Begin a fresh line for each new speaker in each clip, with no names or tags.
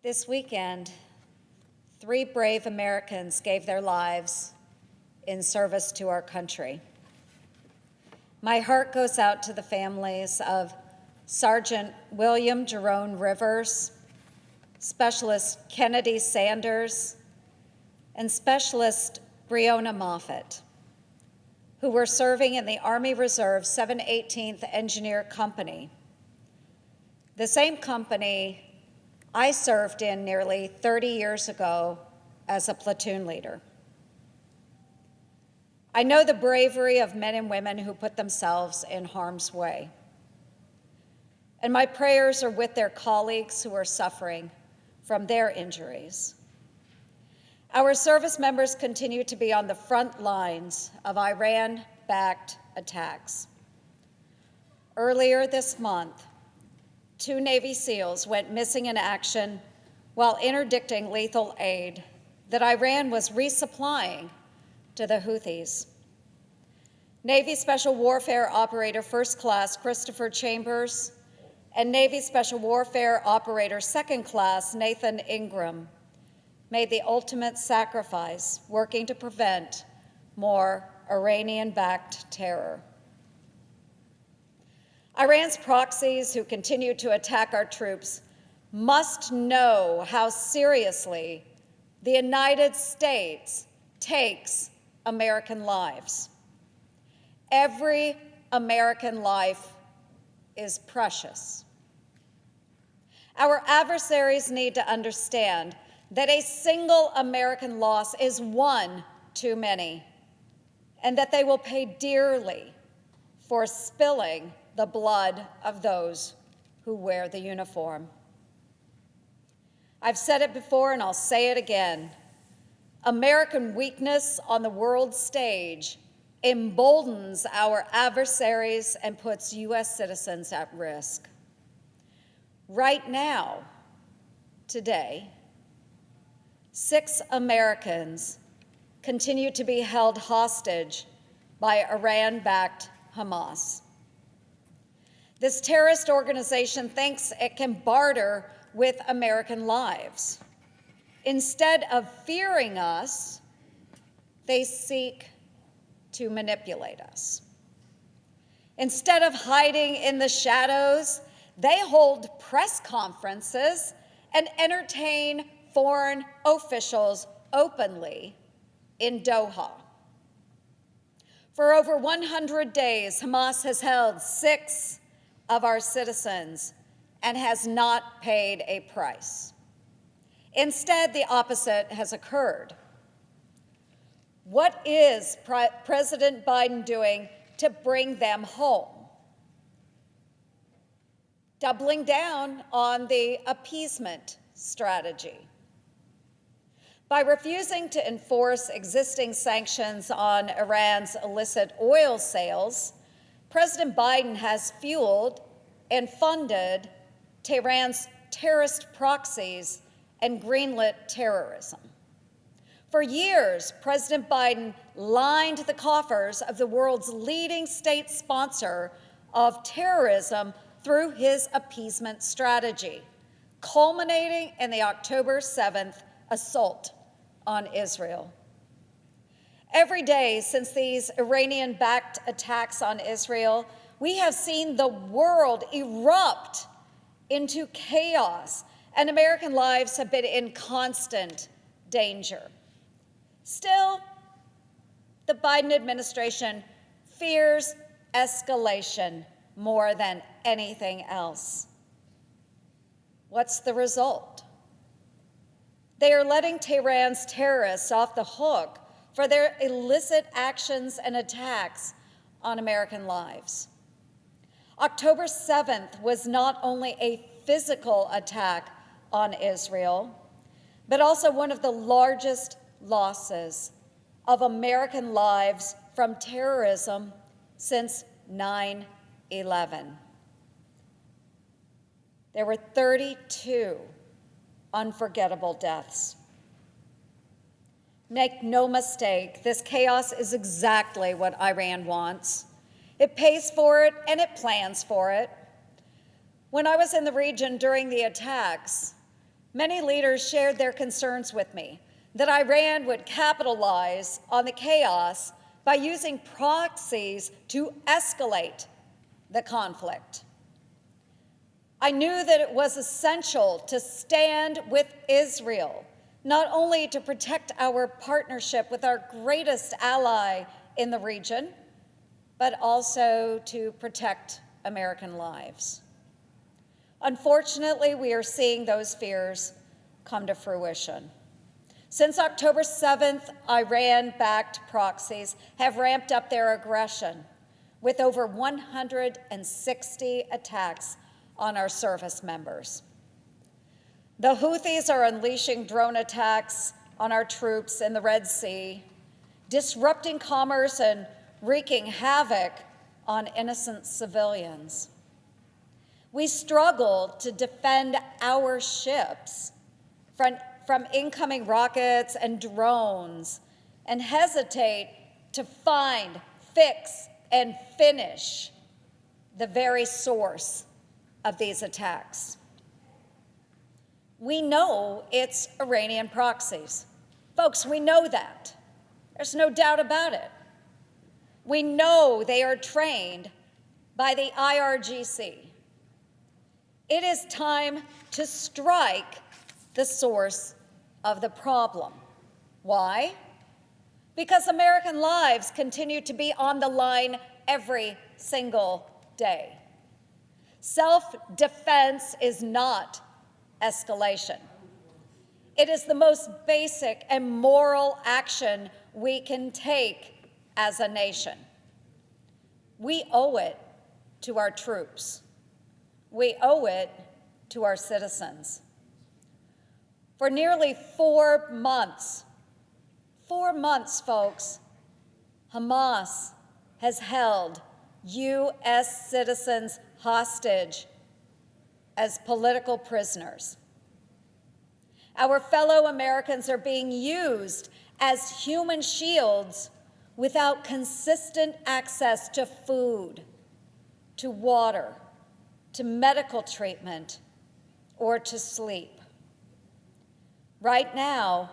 This weekend, 3 brave Americans gave their lives in service to our country. My heart goes out to the families of Sergeant William Jerome Rivers, Specialist Kennedy Sanders, and Specialist Breonna Moffett, who were serving in the Army Reserve 718th Engineer Company, the same company I served in nearly 30 years ago as a platoon leader. I know the bravery of men and women who put themselves in harm's way. And my prayers are with their colleagues who are suffering from their injuries. Our service members continue to be on the front lines of Iran-backed attacks. Earlier this month, 2 Navy SEALs went missing in action while interdicting lethal aid that Iran was resupplying to the Houthis. Navy Special Warfare Operator First Class Christopher Chambers and Navy Special Warfare Operator Second Class Nathan Ingram made the ultimate sacrifice working to prevent more Iranian-backed terror. Iran's proxies who continue to attack our troops must know how seriously the United States takes American lives. Every American life is precious. Our adversaries need to understand that a single American loss is one too many, and that they will pay dearly for spilling the blood of those who wear the uniform. I've said it before and I'll say it again. American weakness on the world stage emboldens our adversaries and puts U.S. citizens at risk. Right now, today, 6 Americans continue to be held hostage by Iran-backed Hamas. This terrorist organization thinks it can barter with American lives. Instead of fearing us, they seek to manipulate us. Instead of hiding in the shadows, they hold press conferences and entertain foreign officials openly in Doha. For over 100 days, Hamas has held 6 of our citizens and has not paid a price. Instead, the opposite has occurred. What is President Biden doing to bring them home? Doubling down on the appeasement strategy. By refusing to enforce existing sanctions on Iran's illicit oil sales, President Biden has fueled and funded Tehran's terrorist proxies and greenlit terrorism. For years, President Biden lined the coffers of the world's leading state sponsor of terrorism through his appeasement strategy, culminating in the October 7th assault on Israel. Every day since these Iranian-backed attacks on Israel, we have seen the world erupt into chaos, and American lives have been in constant danger. Still, the Biden administration fears escalation more than anything else. What's the result? They are letting Tehran's terrorists off the hook for their illicit actions and attacks on American lives. October 7th was not only a physical attack on Israel, but also one of the largest losses of American lives from terrorism since 9/11. There were 32 unforgettable deaths. Make no mistake, this chaos is exactly what Iran wants. It pays for it and it plans for it. When I was in the region during the attacks, Many leaders shared their concerns with me that Iran would capitalize on the chaos by using proxies to escalate the conflict. I knew that it was essential to stand with Israel, not only to protect our partnership with our greatest ally in the region, but also to protect American lives. Unfortunately, we are seeing those fears come to fruition. Since October 7th, Iran-backed proxies have ramped up their aggression with over 160 attacks on our service members. The Houthis are unleashing drone attacks on our troops in the Red Sea, disrupting commerce and wreaking havoc on innocent civilians. We struggle to defend our ships from incoming rockets and drones, and hesitate to find, fix, and finish the very source of these attacks. We know it's Iranian proxies. Folks, we know that. There's no doubt about it. We know they are trained by the IRGC. It is time to strike the source of the problem. Why? Because American lives continue to be on the line every single day. Self-defense is not escalation. It is the most basic and moral action we can take as a nation. We owe it to our troops. We owe it to our citizens. For nearly 4 months, folks, Hamas has held U.S. citizens hostage as political prisoners. Our fellow Americans are being used as human shields without consistent access to food, to water, to medical treatment, or to sleep. Right now,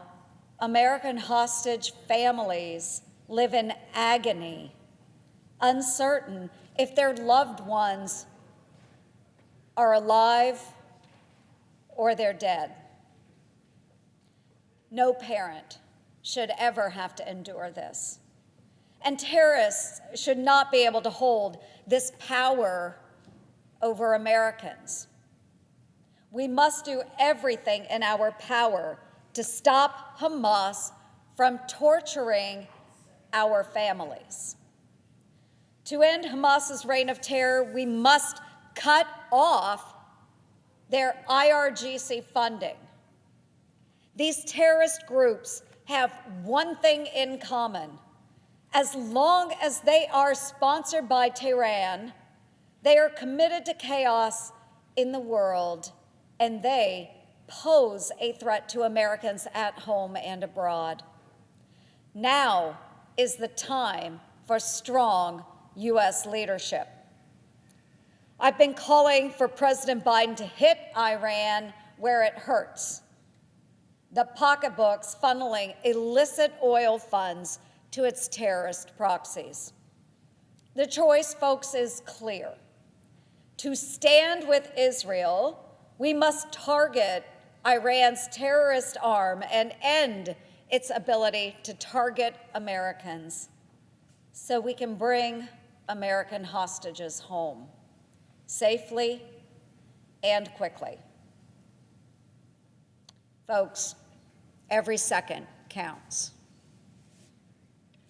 American hostage families live in agony, uncertain if their loved ones are alive or they're dead. No parent should ever have to endure this. And terrorists should not be able to hold this power over Americans. We must do everything in our power to stop Hamas from torturing our families. To end Hamas's reign of terror, we must cut off their IRGC funding. These terrorist groups have one thing in common. As long as they are sponsored by Tehran, they are committed to chaos in the world, and they pose a threat to Americans at home and abroad. Now is the time for strong U.S. leadership. I've been calling for President Biden to hit Iran where it hurts, the pocketbooks funneling illicit oil funds to its terrorist proxies. The choice, folks, is clear. To stand with Israel, we must target Iran's terrorist arm and end its ability to target Americans so we can bring American hostages home safely and quickly. Folks, every second counts.